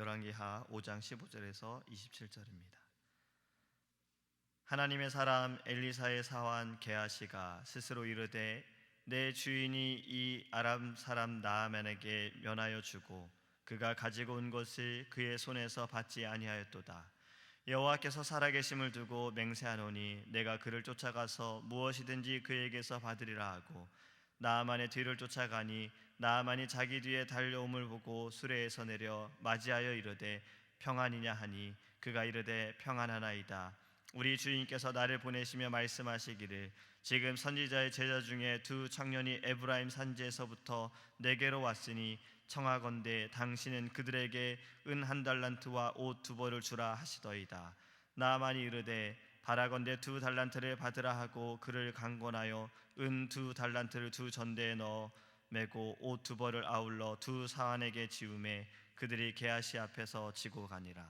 열왕기하 5장 15절에서 27절입니다. 하나님의 사람 엘리사의 사환 게하시가 스스로 이르되 내 주인이 이 아람 사람 나아만에게 면하여 주고 그가 가지고 온 것을 그의 손에서 받지 아니하였도다. 여호와께서 살아계심을 두고 맹세하노니 내가 그를 쫓아가서 무엇이든지 그에게서 받으리라 하고 나아만의 뒤를 쫓아가니 나아만이 자기 뒤에 달려옴을 보고 수레에서 내려 맞이하여 이르되 평안이냐 하니 그가 이르되 평안하나이다. 우리 주인께서 나를 보내시며 말씀하시기를 지금 선지자의 제자 중에 두 청년이 에브라임 산지에서부터 내게로 왔으니 청하건대 당신은 그들에게 은 1달란트와 옷 2벌을 주라 하시더이다. 나아만이 이르되 바라건대 2달란트를 받으라 하고 그를 강권하여 은 2달란트를 두 전대에 넣어 메고 옷 2벌을 아울러 두 사환에게 지우매 그들이 게하시 앞에서 지고 가니라.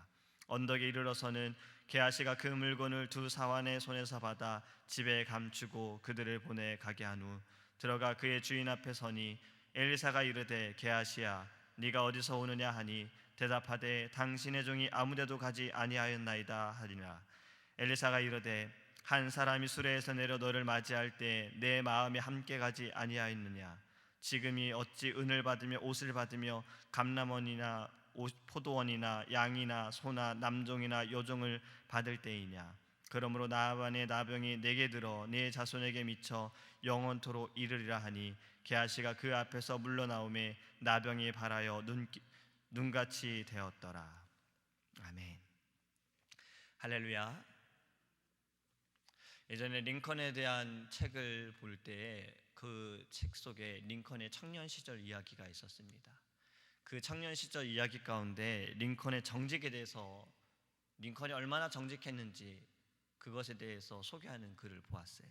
언덕에 이르러서는 게하시가 그 물건을 두 사환의 손에서 받아 집에 감추고 그들을 보내 가게 한 후 들어가 그의 주인 앞에 서니 엘리사가 이르되 게하시야 네가 어디서 오느냐 하니 대답하되 당신의 종이 아무데도 가지 아니하였나이다 하니라. 엘리사가 이르되 한 사람이 수레에서 내려 너를 맞이할 때 내 마음이 함께 가지 아니하였느냐. 지금이 어찌 은을 받으며 옷을 받으며 감람원이나 포도원이나 양이나 소나 남종이나 여종을 받을 때이냐. 그러므로 나아만의 나병이 내게 들어 네 자손에게 미쳐 영원토록 이르리라 하니 게하시가 그 앞에서 물러나오매 나병이 발하여 눈같이 되었더라. 아멘. 할렐루야. 예전에 링컨에 대한 책을 볼 때 그 책 속에 링컨의 청년 시절 이야기가 있었습니다. 그 청년 시절 이야기 가운데 링컨의 정직에 대해서, 링컨이 얼마나 정직했는지 그것에 대해서 소개하는 글을 보았어요.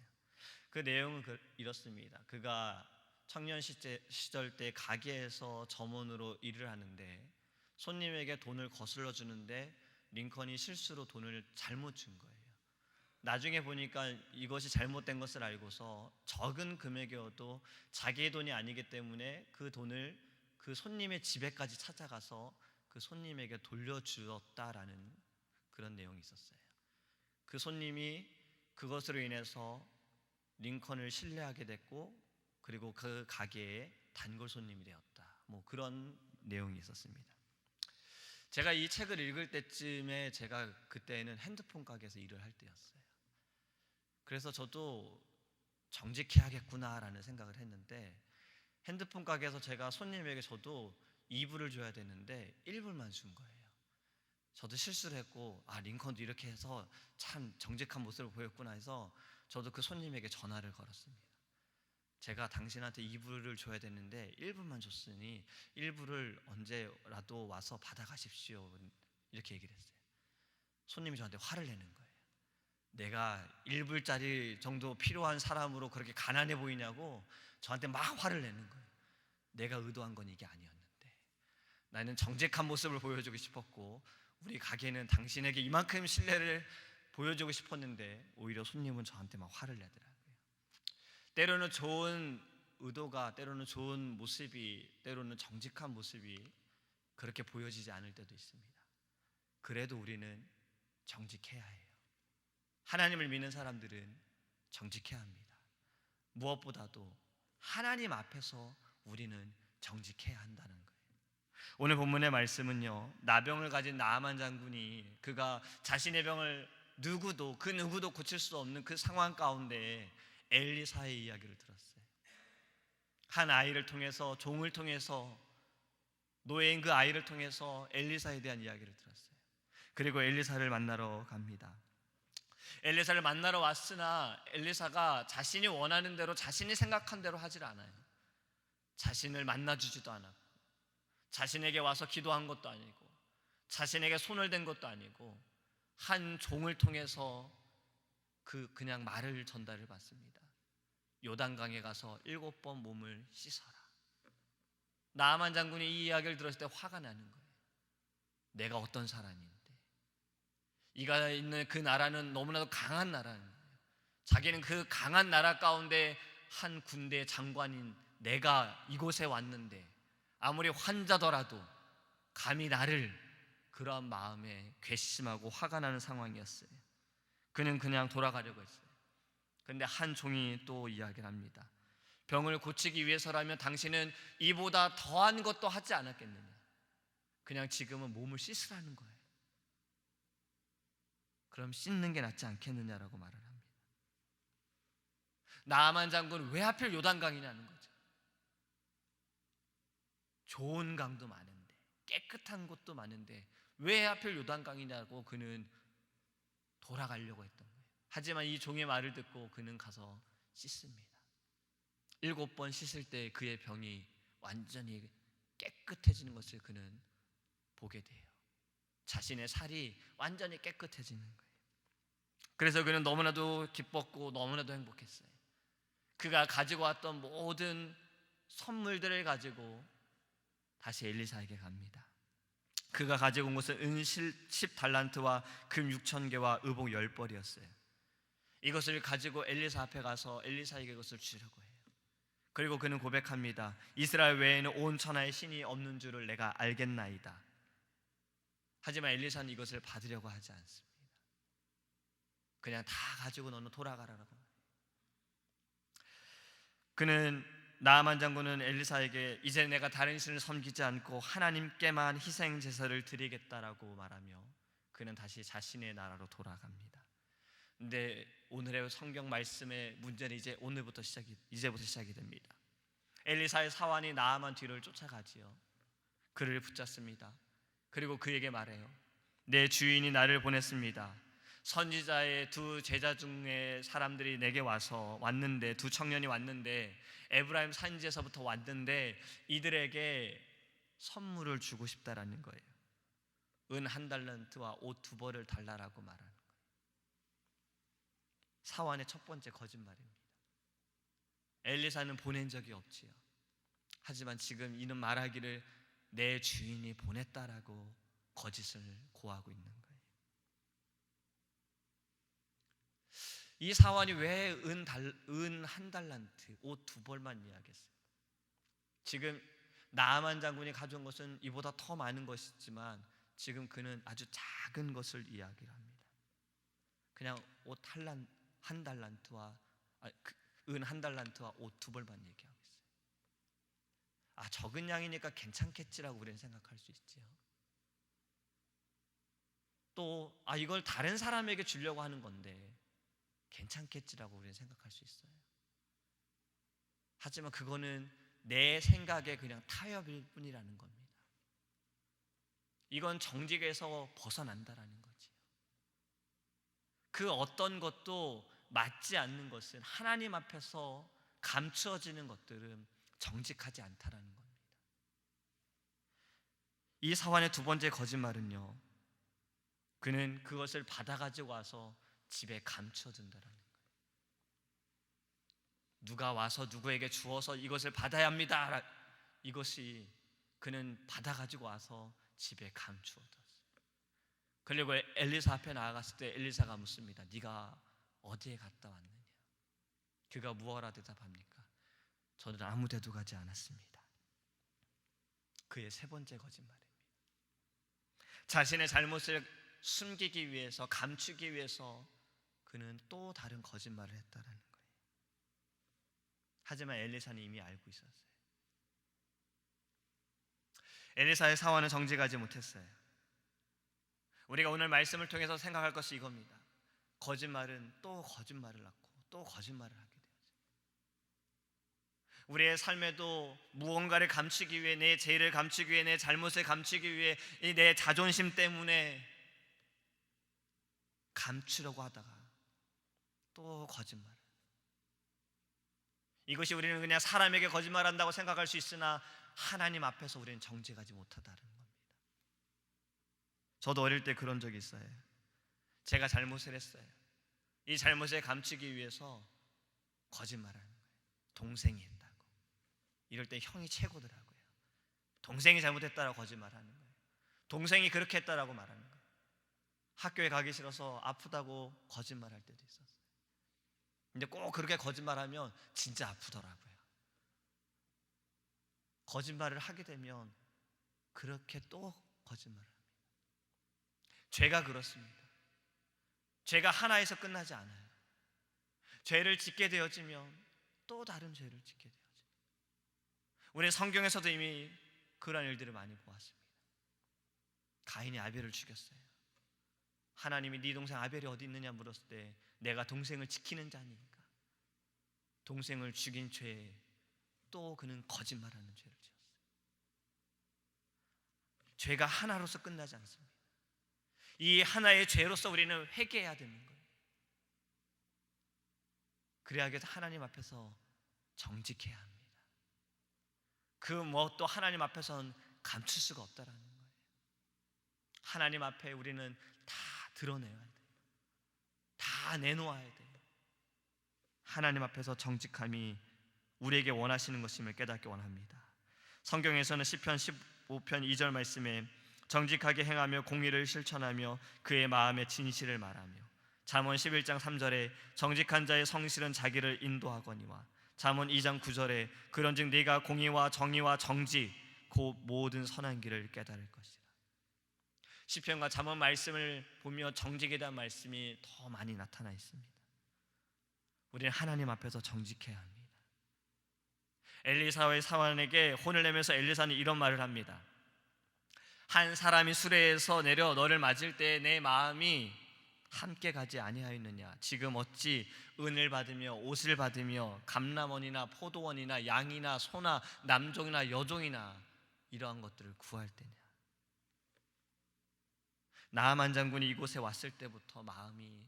그 내용은 이렇습니다. 그가 청년 시절 때 가게에서 점원으로 일을 하는데 손님에게 돈을 거슬러 주는데 링컨이 실수로 돈을 잘못 준 거예요. 나중에 보니까 이것이 잘못된 것을 알고서 적은 금액이어도 자기의 돈이 아니기 때문에 그 돈을 그 손님의 집에까지 찾아가서 그 손님에게 돌려주었다라는 그런 내용이 있었어요. 그 손님이 그것으로 인해서 링컨을 신뢰하게 됐고 그리고 그 가게에 단골 손님이 되었다. 그런 내용이 있었습니다. 제가 이 책을 읽을 때쯤에 제가 그때는 핸드폰 가게에서 일을 할 때였어요. 그래서 저도 정직해야겠구나라는 생각을 했는데 핸드폰 가게에서 제가 손님에게 저도 2불을 줘야 되는데 1불만 준 거예요. 저도 실수를 했고 링컨도 이렇게 해서 참 정직한 모습을 보였구나 해서 저도 그 손님에게 전화를 걸었습니다. 제가 당신한테 2불을 줘야 되는데 1불만 줬으니 1불을 언제라도 와서 받아가십시오 이렇게 얘기를 했어요. 손님이 저한테 화를 내는 거예요. 내가 1불짜리 정도 필요한 사람으로 그렇게 가난해 보이냐고 저한테 막 화를 내는 거예요. 내가 의도한 건 이게 아니었는데 나는 정직한 모습을 보여주고 싶었고 우리 가게는 당신에게 이만큼 신뢰를 보여주고 싶었는데 오히려 손님은 저한테 막 화를 내더라고요. 때로는 좋은 의도가, 때로는 좋은 모습이, 때로는 정직한 모습이 그렇게 보여지지 않을 때도 있습니다. 그래도 우리는 정직해야 해요. 하나님을 믿는 사람들은 정직해야 합니다. 무엇보다도 하나님 앞에서 우리는 정직해야 한다는 거예요. 오늘 본문의 말씀은요, 나병을 가진 나아만 장군이 그가 자신의 병을 그 누구도 고칠 수 없는 그 상황 가운데 엘리사의 이야기를 들었어요. 한 아이를 통해서, 종을 통해서, 노예인 그 아이를 통해서 엘리사에 대한 이야기를 들었어요. 그리고 엘리사를 만나러 갑니다. 엘리사를 만나러 왔으나 엘리사가 자신이 원하는 대로, 자신이 생각한 대로 하질 않아요. 자신을 만나주지도 않았고, 자신에게 와서 기도한 것도 아니고, 자신에게 손을 댄 것도 아니고, 한 종을 통해서 그냥 말을 전달을 받습니다. 요단강에 가서 7번 몸을 씻어라. 나아만 장군이 이 이야기를 들었을 때 화가 나는 거예요. 내가 어떤 사람인데, 이가 있는 그 나라는 너무나도 강한 나라인 거예요. 자기는 그 강한 나라 가운데 한 군대의 장관인 내가 이곳에 왔는데 아무리 환자더라도 감히 나를 그러한 마음에 괘씸하고 화가 나는 상황이었어요. 그는 그냥 돌아가려고 했어요. 그런데 한 종이 또 이야기를 합니다. 병을 고치기 위해서라면 당신은 이보다 더한 것도 하지 않았겠느냐. 그냥 지금은 몸을 씻으라는 거예요. 그럼 씻는 게 낫지 않겠느냐라고 말을 합니다. 나아만 장군은 왜 하필 요단강이냐는 거죠. 좋은 강도 많은데, 깨끗한 곳도 많은데 왜 하필 요단강이냐고 그는 돌아가려고 했던 거예요. 하지만 이 종의 말을 듣고 그는 가서 씻습니다. 7번 씻을 때 그의 병이 완전히 깨끗해지는 것을 그는 보게 돼요. 자신의 살이 완전히 깨끗해지는 거예요. 그래서 그는 너무나도 기뻤고 너무나도 행복했어요. 그가 가지고 왔던 모든 선물들을 가지고 다시 엘리사에게 갑니다. 그가 가지고 온 것은 은 10달란트와 금 6,000개와 의복 10벌이었어요. 이것을 가지고 엘리사 앞에 가서 엘리사에게 그것을 주려고 해요. 그리고 그는 고백합니다. 이스라엘 외에는 온 천하에 신이 없는 줄을 내가 알겠나이다. 하지만 엘리사는 이것을 받으려고 하지 않습니다. 그냥 다 가지고 너는 돌아가라라고 말해요. 그는 나아만 장군은 엘리사에게 이제 내가 다른 신을 섬기지 않고 하나님께만 희생 제사를 드리겠다라고 말하며 그는 다시 자신의 나라로 돌아갑니다. 근데 오늘의 성경 말씀의 문제는 이제부터 시작이 됩니다. 엘리사의 사환이 나아만 뒤를 쫓아가지요. 그를 붙잡습니다. 그리고 그에게 말해요. 내 주인이 나를 보냈습니다. 선지자의 두 제자 중에 사람들이 내게 왔는데 두 청년이 왔는데 에브라임 산지에서부터 왔는데 이들에게 선물을 주고 싶다라는 거예요. 은 1달란트와 옷 2벌을 달라라고 말하는 거예요. 사환의 첫 번째 거짓말입니다. 엘리사는 보낸 적이 없지요. 하지만 지금 이는 말하기를 내 주인이 보냈다라고 거짓을 고하고 있는 거예요. 이 사환이 왜 은 1달란트, 옷 2벌만 이야기했어요? 지금 나아만 장군이 가져온 것은 이보다 더 많은 것이지만 지금 그는 아주 작은 것을 이야기를 합니다. 그냥 옷 1달란트와 은 1달란트와 옷 2벌만 얘기하고 있어요. 적은 양이니까 괜찮겠지라고 우리는 생각할 수 있지요. 또 이걸 다른 사람에게 주려고 하는 건데 괜찮겠지라고 우리는 생각할 수 있어요. 하지만 그거는 내 생각에 그냥 타협일 뿐이라는 겁니다. 이건 정직에서 벗어난다라는 거지요. 그 어떤 것도 맞지 않는 것은 하나님 앞에서 감추어지는 것들은 정직하지 않다라는 겁니다. 이 사환의 두 번째 거짓말은요, 그는 그것을 받아가지고 와서 집에 감추어둔다라는 거예요. 누가 와서 누구에게 주어서 이것을 받아야 합니다. 이것이 그는 받아가지고 와서 집에 감추어뒀어요. 그리고 엘리사 앞에 나아갔을 때 엘리사가 묻습니다. 네가 어디에 갔다 왔느냐? 그가 무엇라 대답합니까? 저는 아무 데도 가지 않았습니다. 그의 세 번째 거짓말입니다. 자신의 잘못을 숨기기 위해서, 감추기 위해서 그는 또 다른 거짓말을 했다라는 거예요. 하지만 엘리사는 이미 알고 있었어요. 엘리사의 사환은 정직하지 못했어요. 우리가 오늘 말씀을 통해서 생각할 것이 이겁니다. 거짓말은 또 거짓말을 낳고 또 거짓말을 하게 되어요. 우리의 삶에도 무언가를 감추기 위해, 내 죄를 감추기 위해, 내 잘못을 감추기 위해, 내 자존심 때문에 감추려고 하다가 또 거짓말. 이것이 우리는 그냥 사람에게 거짓말한다고 생각할 수 있으나 하나님 앞에서 우리는 정직하지 못하다는 겁니다. 저도 어릴 때 그런 적이 있어요. 제가 잘못을 했어요. 이 잘못을 감추기 위해서 거짓말하는 거예요. 동생이 했다고. 이럴 때 형이 최고더라고요. 동생이 잘못했다라고 거짓말하는 거예요. 동생이 그렇게 했다라고 말하는 거예요. 학교에 가기 싫어서 아프다고 거짓말할 때도 있었어요. 근데 꼭 그렇게 거짓말하면 진짜 아프더라고요. 거짓말을 하게 되면 그렇게 또 거짓말을 합니다. 죄가 그렇습니다. 죄가 하나에서 끝나지 않아요. 죄를 짓게 되어지면 또 다른 죄를 짓게 되어져요. 우리 성경에서도 이미 그런 일들을 많이 보았습니다. 가인이 아벨을 죽였어요. 하나님이 네 동생 아벨이 어디 있느냐 물었을 때 내가 동생을 지키는 자니까 동생을 죽인 죄에 또 그는 거짓말하는 죄를 지었어요. 죄가 하나로서 끝나지 않습니다. 이 하나의 죄로서 우리는 회개해야 되는 거예요. 그래야겠다. 하나님 앞에서 정직해야 합니다. 그 무엇도 하나님 앞에서는 감출 수가 없다라는 거예요. 하나님 앞에 우리는 다 드러내야 돼요. 다 내놓아야 돼요. 하나님 앞에서 정직함이 우리에게 원하시는 것임을 깨닫기 원합니다. 성경에서는 시편 15편 2절 말씀에 정직하게 행하며 공의를 실천하며 그의 마음의 진실을 말하며, 잠언 11장 3절에 정직한 자의 성실은 자기를 인도하거니와, 잠언 2장 9절에 그런즉 네가 공의와 정의와 정직 곧 모든 선한 길을 깨달을 것이라. 시편과 잠언 말씀을 보며 정직에 대한 말씀이 더 많이 나타나 있습니다. 우리는 하나님 앞에서 정직해야 합니다. 엘리사의 사환에게 혼을 내면서 엘리사는 이런 말을 합니다. 한 사람이 수레에서 내려 너를 맞을 때 내 마음이 함께 가지 아니하였느냐? 지금 어찌 은을 받으며 옷을 받으며 감람원이나 포도원이나 양이나 소나 남종이나 여종이나 이러한 것들을 구할 때냐? 나아만 장군이 이곳에 왔을 때부터 마음이,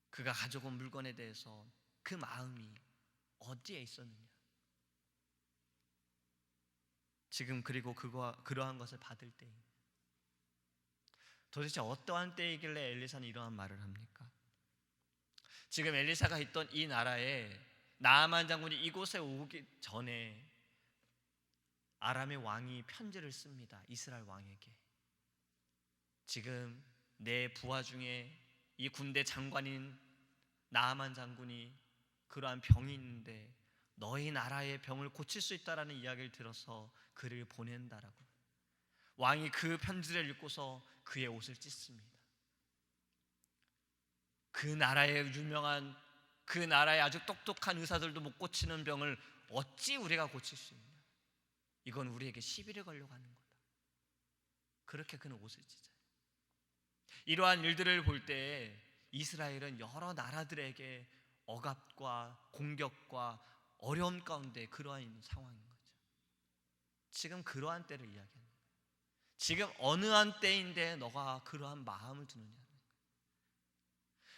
그가 가져온 물건에 대해서 그 마음이 어디에 있었느냐? 지금 그리고 그러한 것을 받을 때 도대체 어떠한 때이길래 엘리사는 이러한 말을 합니까? 지금 엘리사가 있던 이 나라에 나아만 장군이 이곳에 오기 전에 아람의 왕이 편지를 씁니다. 이스라엘 왕에게. 지금 내 부하 중에 이 군대 장관인 나아만 장군이 그러한 병이 있는데 너희 나라의 병을 고칠 수 있다라는 이야기를 들어서 그를 보낸다라고. 왕이 그 편지를 읽고서 그의 옷을 찢습니다. 그 나라의 유명한, 그 나라의 아주 똑똑한 의사들도 못 고치는 병을 어찌 우리가 고칠 수 있냐? 이건 우리에게 시비를 걸려고 하는 거다. 그렇게 그는 옷을 찢어요. 이러한 일들을 볼 때 이스라엘은 여러 나라들에게 억압과 공격과 어려움 가운데 그러한 상황인 거죠. 지금 그러한 때를 이야기하는 거예요. 지금 어느 한 때인데 너가 그러한 마음을 두느냐.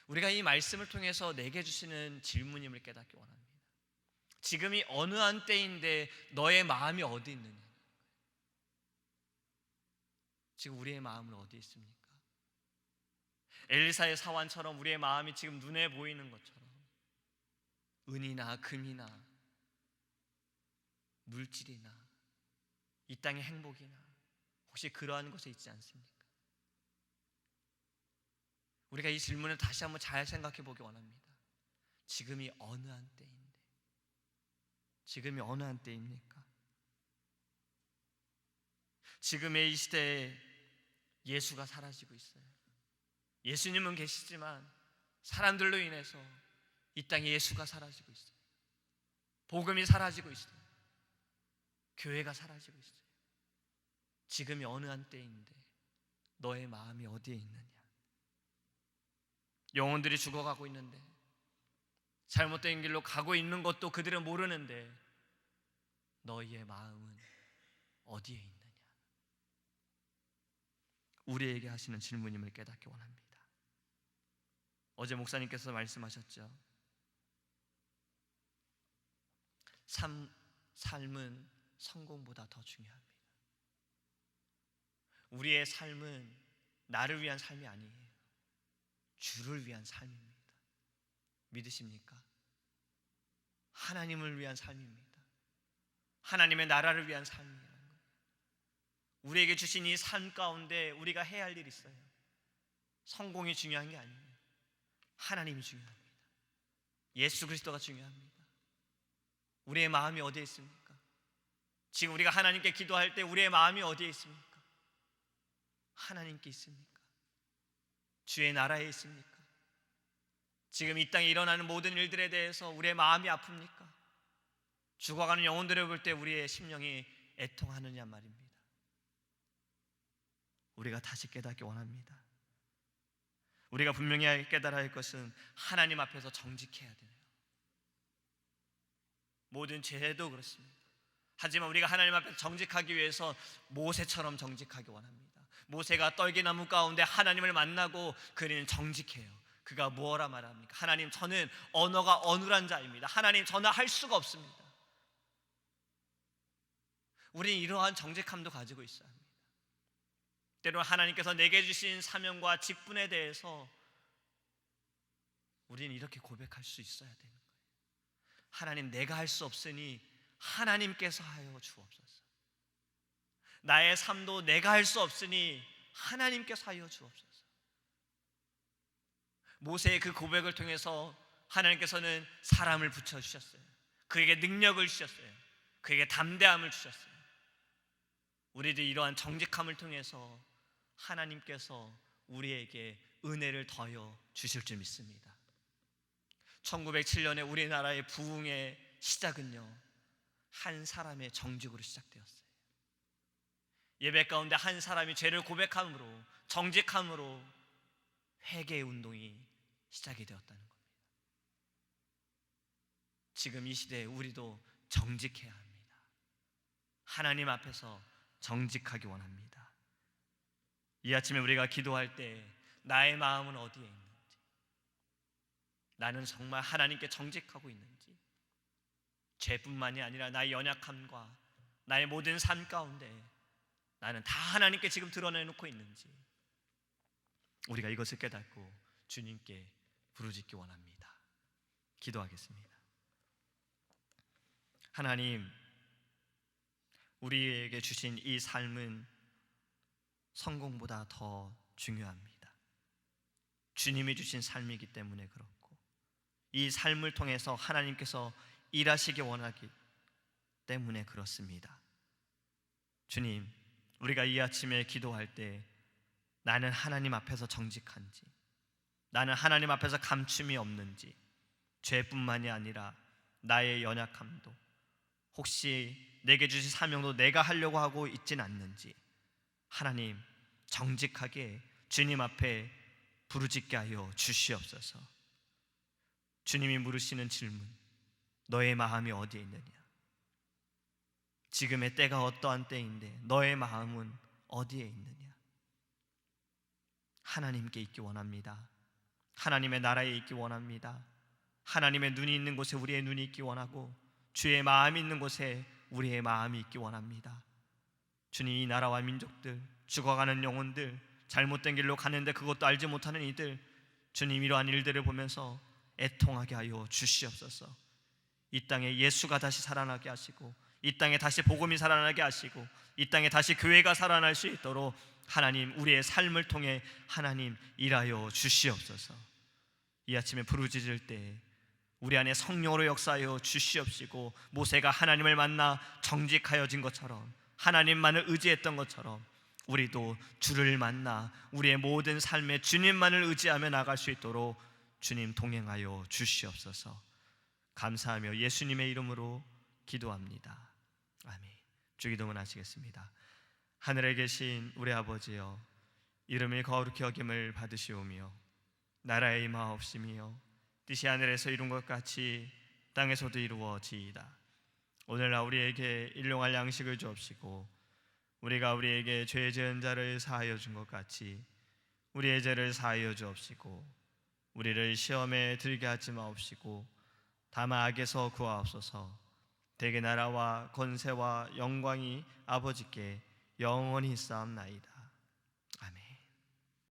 우리가 이 말씀을 통해서 내게 주시는 질문임을 깨닫기 원합니다. 지금이 어느 한 때인데 너의 마음이 어디 있느냐. 지금 우리의 마음은 어디 있습니까? 엘리사의 사환처럼 우리의 마음이 지금 눈에 보이는 것처럼 은이나 금이나 물질이나 이 땅의 행복이나 혹시 그러한 것에 있지 않습니까? 우리가 이 질문을 다시 한번 잘 생각해 보기 원합니다. 지금이 어느 한 때인데, 지금이 어느 한 때입니까? 지금의 이 시대에 예수가 사라지고 있어요. 예수님은 계시지만 사람들로 인해서 이 땅에 예수가 사라지고 있어요. 복음이 사라지고 있어요. 교회가 사라지고 있어요. 지금이 어느 한 때인데 너의 마음이 어디에 있느냐? 영혼들이 죽어가고 있는데, 잘못된 길로 가고 있는 것도 그들은 모르는데 너희의 마음은 어디에 있느냐? 우리에게 하시는 질문임을 깨닫기 원합니다. 어제 목사님께서 말씀하셨죠. 삶은 성공보다 더 중요합니다. 우리의 삶은 나를 위한 삶이 아니에요. 주를 위한 삶입니다. 믿으십니까? 하나님을 위한 삶입니다. 하나님의 나라를 위한 삶이라는 거예요. 우리에게 주신 이 삶 가운데 우리가 해야 할 일이 있어요. 성공이 중요한 게 아니에요. 하나님이 중요합니다. 예수 그리스도가 중요합니다. 우리의 마음이 어디에 있습니까? 지금 우리가 하나님께 기도할 때 우리의 마음이 어디에 있습니까? 하나님께 있습니까? 주의 나라에 있습니까? 지금 이 땅에 일어나는 모든 일들에 대해서 우리의 마음이 아픕니까? 죽어가는 영혼들을 볼 때 우리의 심령이 애통하느냐 말입니다. 우리가 다시 깨닫기 원합니다. 우리가 분명히 깨달아야 할 것은 하나님 앞에서 정직해야 돼요. 모든 죄도 그렇습니다. 하지만 우리가 하나님 앞에서 정직하기 위해서 모세처럼 정직하기 원합니다. 모세가 떨기나무 가운데 하나님을 만나고 그는 정직해요. 그가 뭐라 말합니까? 하나님, 저는 언어가 어눌한 자입니다. 하나님, 저는 할 수가 없습니다. 우리는 이러한 정직함도 가지고 있어야 합니다. 때로는 하나님께서 내게 주신 사명과 직분에 대해서 우리는 이렇게 고백할 수 있어야 되는 거예요. 하나님, 내가 할 수 없으니 하나님께서 하여 주옵소서. 나의 삶도 내가 할 수 없으니 하나님께서 하여 주옵소서. 모세의 그 고백을 통해서 하나님께서는 사람을 붙여주셨어요. 그에게 능력을 주셨어요. 그에게 담대함을 주셨어요. 우리도 이러한 정직함을 통해서 하나님께서 우리에게 은혜를 더하여 주실 줄 믿습니다. 1907년에 우리나라의 부흥의 시작은요, 한 사람의 정직으로 시작되었어요. 예배 가운데 한 사람이 죄를 고백함으로, 정직함으로 회개의 운동이 시작이 되었다는 겁니다. 지금 이 시대에 우리도 정직해야 합니다. 하나님 앞에서 정직하기 원합니다. 이 아침에 우리가 기도할 때 나의 마음은 어디에 있는지, 나는 정말 하나님께 정직하고 있는지, 죄뿐만이 아니라 나의 연약함과 나의 모든 삶 가운데 나는 다 하나님께 지금 드러내놓고 있는지, 우리가 이것을 깨닫고 주님께 부르짖기 원합니다. 기도하겠습니다. 하나님, 우리에게 주신 이 삶은 성공보다 더 중요합니다. 주님이 주신 삶이기 때문에 그렇고, 이 삶을 통해서 하나님께서 일하시기 원하기 때문에 그렇습니다. 주님, 우리가 이 아침에 기도할 때 나는 하나님 앞에서 정직한지, 나는 하나님 앞에서 감춤이 없는지, 죄뿐만이 아니라 나의 연약함도, 혹시 내게 주신 사명도 내가 하려고 하고 있진 않는지, 하나님, 정직하게 주님 앞에 부르짖게 하여 주시옵소서. 주님이 물으시는 질문, 너의 마음이 어디에 있느냐? 지금의 때가 어떠한 때인데 너의 마음은 어디에 있느냐? 하나님께 있기 원합니다. 하나님의 나라에 있기 원합니다. 하나님의 눈이 있는 곳에 우리의 눈이 있기 원하고, 주의 마음이 있는 곳에 우리의 마음이 있기 원합니다. 주님, 이 나라와 민족들, 죽어가는 영혼들, 잘못된 길로 가는데 그것도 알지 못하는 이들, 주님, 이러한 일들을 보면서 애통하게 하여 주시옵소서. 이 땅에 예수가 다시 살아나게 하시고, 이 땅에 다시 복음이 살아나게 하시고, 이 땅에 다시 교회가 살아날 수 있도록 하나님, 우리의 삶을 통해 하나님 일하여 주시옵소서. 이 아침에 부르짖을 때 우리 안에 성령으로 역사하여 주시옵시고, 모세가 하나님을 만나 정직하여진 것처럼, 하나님만을 의지했던 것처럼 우리도 주를 만나 우리의 모든 삶에 주님만을 의지하며 나갈 수 있도록 주님 동행하여 주시옵소서. 감사하며 예수님의 이름으로 기도합니다. 아멘. 주기도문 하시겠습니다. 하늘에 계신 우리 아버지여, 이름이 거룩히 여김을 받으시오며 나라의 임하옵시며 뜻이 하늘에서 이룬 것 같이 땅에서도 이루어지이다. 오늘날 우리에게 일용할 양식을 주옵시고, 우리가 우리에게 죄 지은 자를 사하여 준 것 같이 우리의 죄를 사하여 주옵시고, 우리를 시험에 들게 하지 마옵시고 다만 악에서 구하옵소서. 대개 나라와 권세와 영광이 아버지께 영원히 있사옵나이다.